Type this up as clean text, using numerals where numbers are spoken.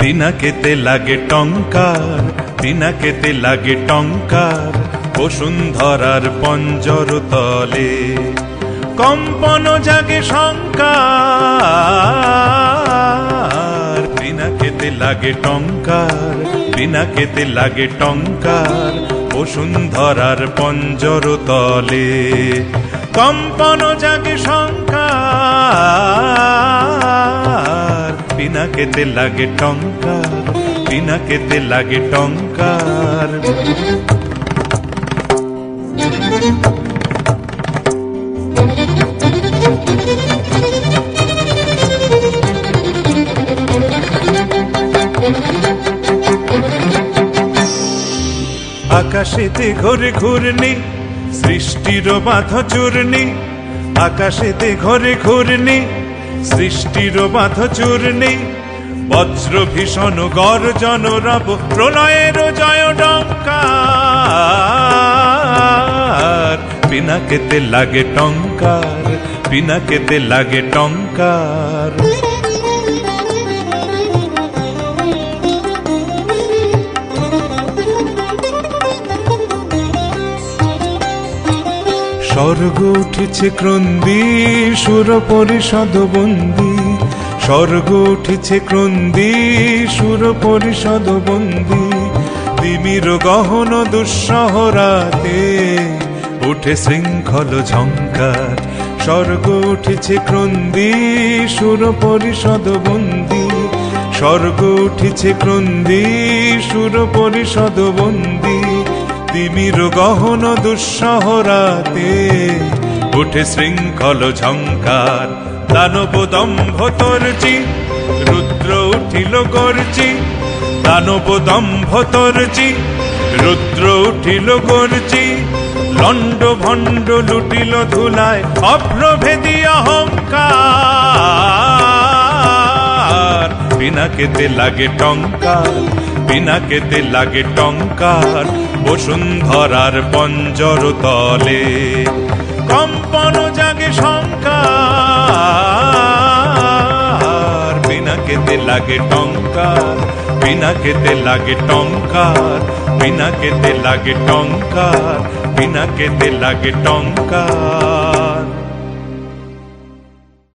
পিনাকেতে লাগে টঙ্কার, পিনাকেতে লাগে টঙ্কার, বসুন্ধরার পঞ্জর তলে কম্পন জাগে শঙ্কার। পিনাকেতে লাগে টঙ্কার, পিনাকেতে লাগে টঙ্কার, বসুন্ধরার পঞ্জর তলে কম্পন জাগে শঙ্কার। পিনাকেতে লাগে টঙ্কার, পিনাকেতে লাগে টঙ্কার। আকাশেতে ঘোরে ঘূর্ণি, সৃষ্টির বাঁধ চূর্ণি। আকাশেতে ঘোরে ঘূর্ণি, সৃষ্টির বাঁধ চূর্ণি। বজ্র ভীষণ গর্জন রব, প্রলয়ের জয় টঙ্কার। পিনাকেতে লাগে টঙ্কার, পিনাকেতে লাগে টঙ্কার। স্বর্গ উঠেছে ক্রন্দী, সুর পরিষদ বন্দী। স্বর্গ উঠেছে ক্রন্দী, সুর পরিষদ বন্দী। তিমির গহন দুঃসহ রাতে উঠে শৃঙ্খল ঝঙ্কার। স্বর্গ উঠেছে ক্রন্দী, সুর পরিষদ বন্দী। স্বর্গ উঠেছে ক্রন্দী, সুর পরিষদ বন্দী। তিমির গহন দুঃসহ রাতে উঠে শৃঙ্খল ঝঙ্কার। দানব দম্ভ তর্জি, রুদ্র উঠিল গর্জি। দানব দম্ভ তর্জি, রুদ্র উঠিল গর্জি। লণ্ড ভণ্ড লুটিল ধুলায়, অভ্রভেদী অহংকার। পিনাকেতে লাগে টঙ্কার, পিনাকেতে লাগে টঙ্কার, বসুন্ধরার পঞ্জর তলে কম্পন জাগে শঙ্কার। পিনাকেতে লাগে টঙ্কার, পিনাকেতে লাগে টঙ্কার, পিনাকেতে লাগে টঙ্কার, পিনাকেতে লাগে টঙ্কার।